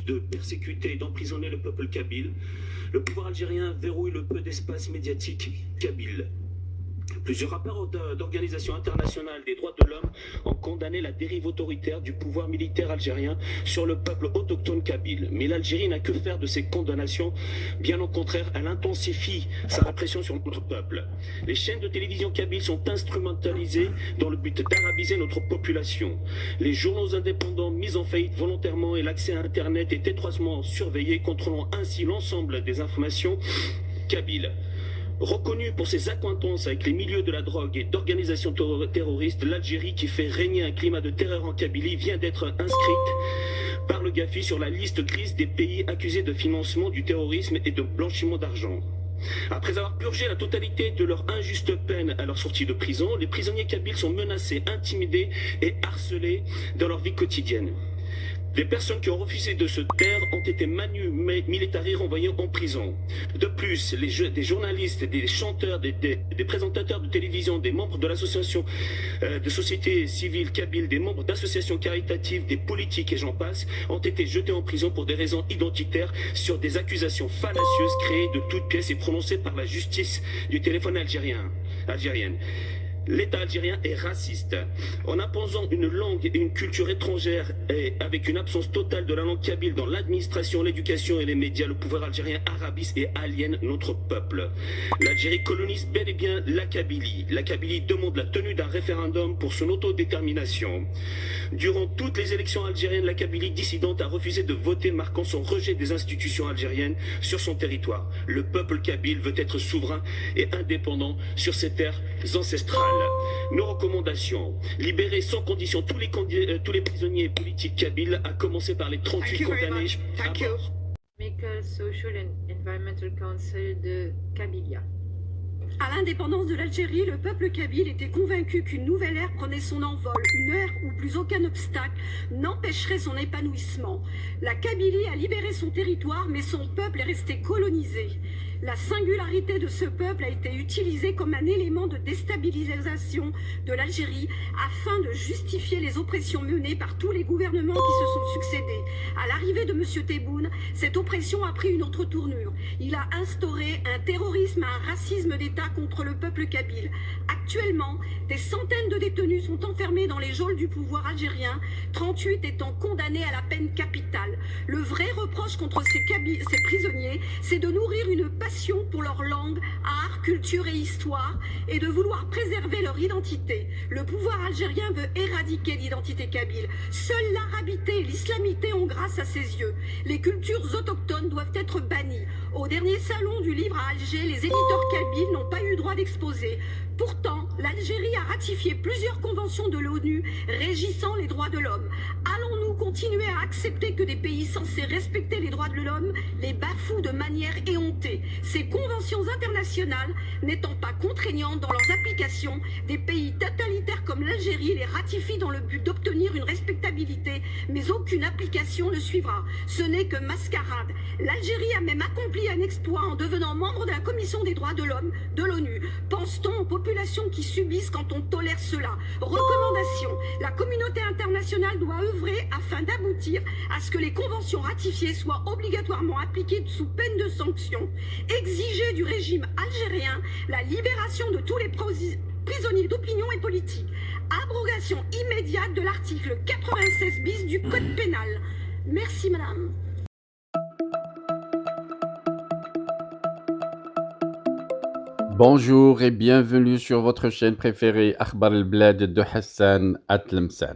de persécuter et d'emprisonner le peuple kabyle, le pouvoir algérien verrouille le peu d'espace médiatique kabyle. Plusieurs rapports d'organisations internationales des droits de l'homme ont condamné la dérive autoritaire du pouvoir militaire algérien sur le peuple autochtone kabyle. Mais l'Algérie n'a que faire de ces condamnations. Bien au contraire, elle intensifie sa répression sur notre peuple. Les chaînes de télévision kabyles sont instrumentalisées dans le but d'arabiser notre population. Les journaux indépendants mis en faillite volontairement et l'accès à Internet est étroitement surveillé, contrôlant ainsi l'ensemble des informations kabyles. Reconnue pour ses accointances avec les milieux de la drogue et d'organisations terroristes, l'Algérie, qui fait régner un climat de terreur en Kabylie, vient d'être inscrite par le GAFI sur la liste grise des pays accusés de financement du terrorisme et de blanchiment d'argent. Après avoir purgé la totalité de leur injuste peine à leur sortie de prison, les prisonniers kabyles sont menacés, intimidés et harcelés dans leur vie quotidienne. Des personnes qui ont refusé de se taire ont été manu militari renvoyées en prison. De plus, des journalistes, des chanteurs, des présentateurs de télévision, des membres de l'association de société civile kabyle, des membres d'associations caritatives, des politiques et j'en passe, ont été jetés en prison pour des raisons identitaires sur des accusations fallacieuses créées de toutes pièces et prononcées par la justice du téléphone algérienne. L'État algérien est raciste. En imposant une langue et une culture étrangères et avec une absence totale de la langue kabyle dans l'administration, l'éducation et les médias, le pouvoir algérien arabise et aliène notre peuple. L'Algérie colonise bel et bien la Kabylie. La Kabylie demande la tenue d'un référendum pour son autodétermination. Durant toutes les élections algériennes, la Kabylie dissidente a refusé de voter, marquant son rejet des institutions algériennes sur son territoire. Le peuple kabyle veut être souverain et indépendant sur ses terres ancestrales. Nos recommandations: libérer sans condition tous les prisonniers politiques kabyles, à commencer par les 38 condamnés à mort. Economical, Social and Environmental Council de Kabylia. À l'indépendance de l'Algérie, le peuple kabyle était convaincu qu'une nouvelle ère prenait son envol, une ère où plus aucun obstacle n'empêcherait son épanouissement. La Kabylie a libéré son territoire, mais son peuple est resté colonisé. La singularité de ce peuple a été utilisée comme un élément de déstabilisation de l'Algérie afin de justifier les oppressions menées par tous les gouvernements qui se sont succédés. À l'arrivée de M. Tebboune, cette oppression a pris une autre tournure. Il a instauré un terrorisme, un racisme d'État contre le peuple kabyle. Actuellement, des centaines de détenus sont enfermés dans les geôles du pouvoir algérien, 38 étant condamnés à la peine capitale. Le vrai reproche contre ces prisonniers, c'est de nourrir une passion pour leur langue, art, culture et histoire, et de vouloir préserver leur identité. Le pouvoir algérien veut éradiquer l'identité kabyle. Seule l'arabité et l'islamité ont grâce à ses yeux. Les cultures autochtones doivent être bannies. Au dernier salon du livre à Alger, les éditeurs kabyles n'ont pas eu droit d'exposer. Pourtant, l'Algérie a ratifié plusieurs conventions de l'ONU régissant les droits de l'homme. Allons-nous continuer à accepter que des pays censés respecter les droits de l'homme les bafouent de manière éhontée? Ces conventions internationales n'étant pas contraignantes dans leurs applications, des pays totalitaires comme l'Algérie les ratifient dans le but d'obtenir une respectabilité, mais aucune application ne suivra. Ce n'est que mascarade. L'Algérie a même accompli un exploit en devenant membre de la Commission des droits de l'homme de l'ONU. Pense-t-on aux populations qui subissent quand on tolère cela? Recommandation: la communauté internationale doit œuvrer afin d'aboutir à ce que les conventions ratifiées soient obligatoirement appliquées sous peine de sanctions. Exiger du régime algérien la libération de tous les prisonniers d'opinion et politique. Abrogation immédiate de l'article 96 bis du Code pénal. Merci madame. Bonjour et bienvenue sur votre chaîne préférée Akhbar al-Blad de Hassan Atlemsan.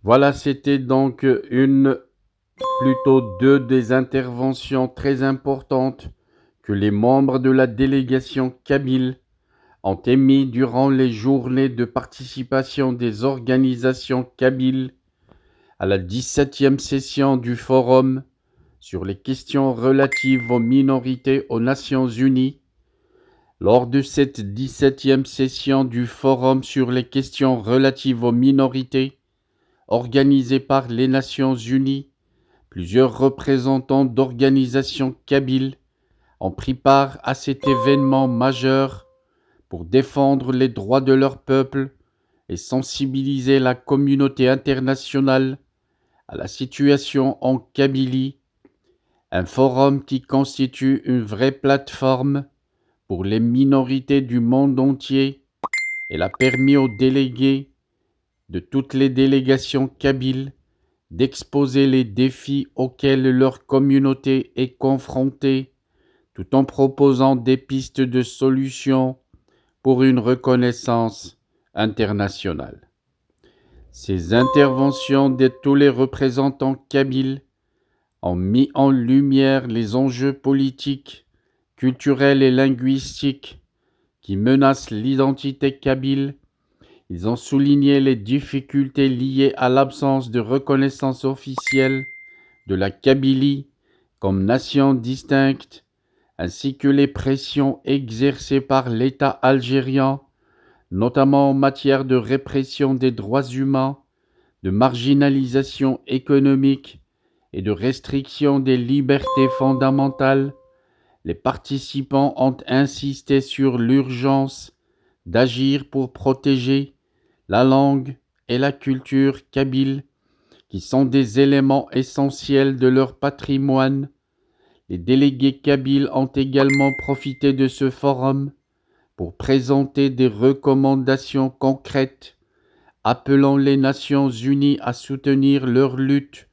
Voilà, c'était donc deux des interventions très importantes que les membres de la délégation kabyle ont émis durant les journées de participation des organisations kabyles à la 17e session du Forum sur les questions relatives aux minorités aux Nations Unies. Lors de cette 17e session du Forum sur les questions relatives aux minorités, organisée par les Nations Unies, plusieurs représentants d'organisations kabyles ont pris part à cet événement majeur pour défendre les droits de leur peuple et sensibiliser la communauté internationale à la situation en Kabylie, un forum qui constitue une vraie plateforme pour les minorités du monde entier. Elle a permis aux délégués de toutes les délégations kabyles d'exposer les défis auxquels leur communauté est confrontée, tout en proposant des pistes de solutions pour une reconnaissance internationale. Ces interventions de tous les représentants kabyles ont mis en lumière les enjeux politiques, culturels et linguistiques qui menacent l'identité kabyle. Ils ont souligné les difficultés liées à l'absence de reconnaissance officielle de la Kabylie comme nation distincte, ainsi que les pressions exercées par l'État algérien, notamment en matière de répression des droits humains, de marginalisation économique et de restriction des libertés fondamentales. Les participants ont insisté sur l'urgence d'agir pour protéger la langue et la culture kabyle, qui sont des éléments essentiels de leur patrimoine. Les délégués kabyles ont également profité de ce forum pour présenter des recommandations concrètes, appelant les Nations Unies à soutenir leur lutte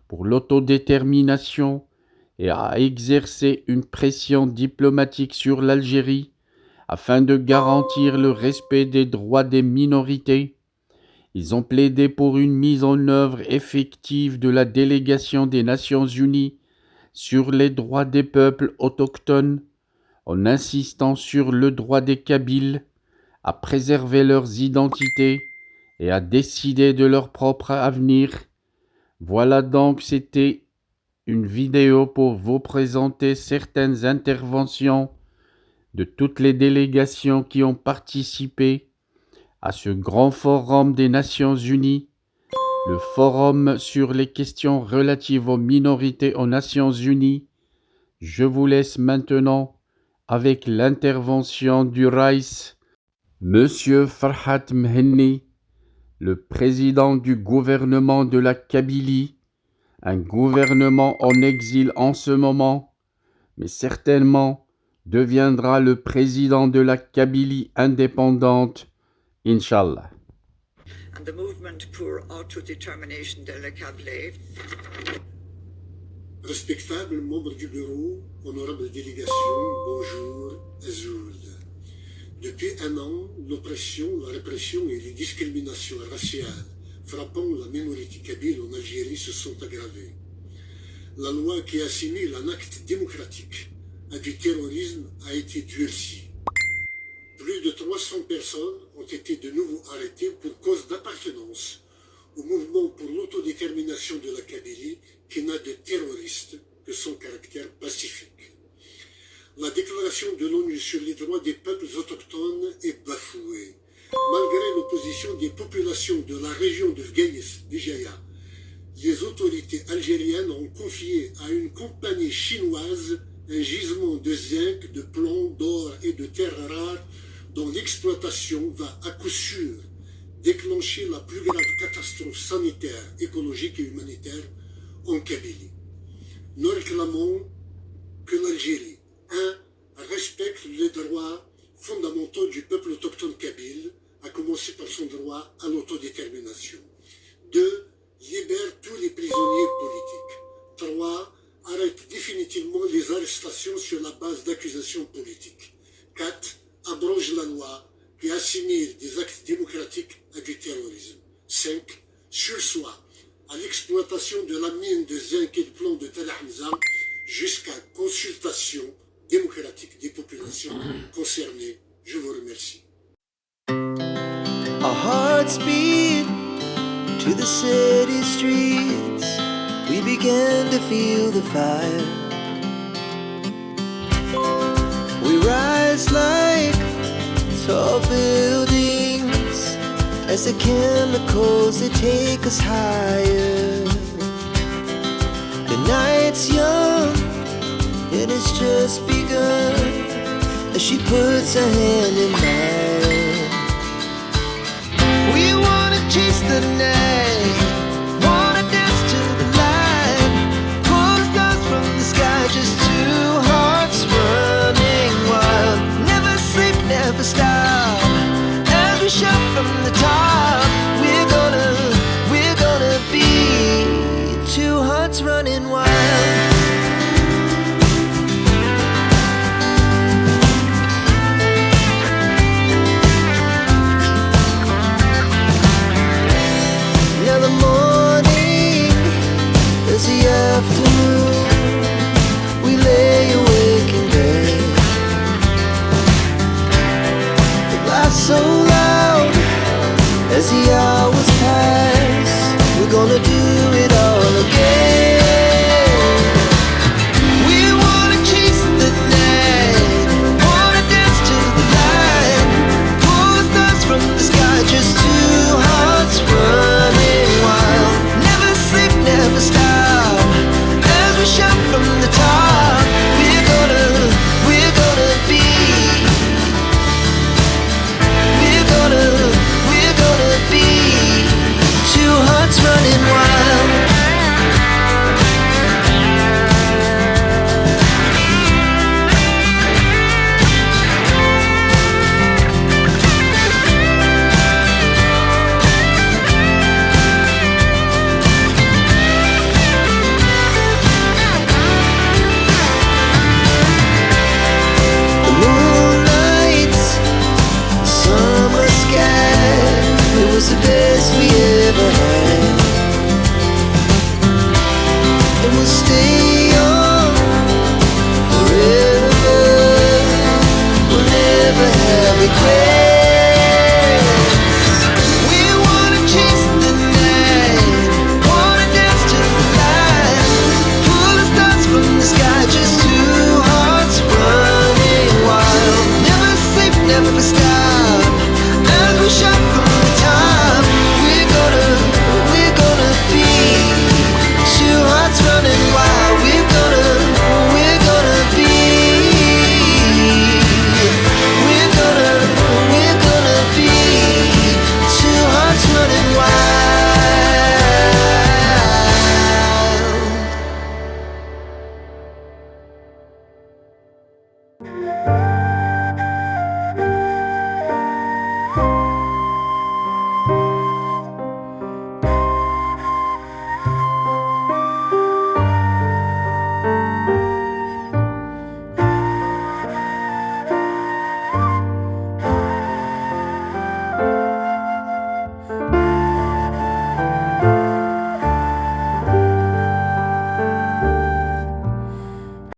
pour l'autodétermination et à exercer une pression diplomatique sur l'Algérie afin de garantir le respect des droits des minorités. Ils ont plaidé pour une mise en œuvre effective de la délégation des Nations Unies sur les droits des peuples autochtones, en insistant sur le droit des Kabyles à préserver leurs identités et à décider de leur propre avenir. Voilà donc, c'était une vidéo pour vous présenter certaines interventions de toutes les délégations qui ont participé à ce grand forum des Nations Unies, le forum sur les questions relatives aux minorités aux Nations Unies. Je vous laisse maintenant avec l'intervention du Raïs, Monsieur Farhat Mhenni, le président du gouvernement de la Kabylie, un gouvernement en exil en ce moment, mais certainement deviendra le président de la Kabylie indépendante, Inch'Allah. And the movement pour autodetermination de la Kabylie. Respectables membres du bureau, honorables délégations, bonjour, Azoud. Depuis un an, l'oppression, la répression et les discriminations raciales frappant la minorité kabyle en Algérie se sont aggravées. La loi qui assimile un acte démocratique à du terrorisme a été durcie. Plus de 300 personnes ont été de nouveau arrêtées pour cause d'appartenance au mouvement pour l'autodétermination de la Kabylie qui n'a de terroriste que son caractère pacifique. La déclaration de l'ONU sur les droits des peuples autochtones est bafouée. Malgré l'opposition des populations de la région de Fgaïs-Bijaya, les autorités algériennes ont confié à une compagnie chinoise un gisement de zinc, de plomb, d'or et de terres rares dont l'exploitation va à coup sûr déclencher la plus grave catastrophe sanitaire, écologique et humanitaire en Kabylie. Nous réclamons que l'Algérie, 1. respecte les droits fondamentaux du peuple autochtone kabyle, à commencer par son droit à l'autodétermination. 2. Libère tous les prisonniers politiques. 3. Arrête définitivement les arrestations sur la base d'accusations politiques. 4. Abroge la loi qui assimile des actes démocratiques à du terrorisme. 5. Sursoit à l'exploitation de la mine de zinc et de plomb de Tel Hamza jusqu'à consultation démocratique des populations concernées. Je vous remercie. Our hearts beat to the city streets. We began to feel the fire. We rise like tall buildings as the chemicals they take us higher. The night's young, it has just begun as she puts her hand in mine. We wanna chase the night, wanna dance to running wild.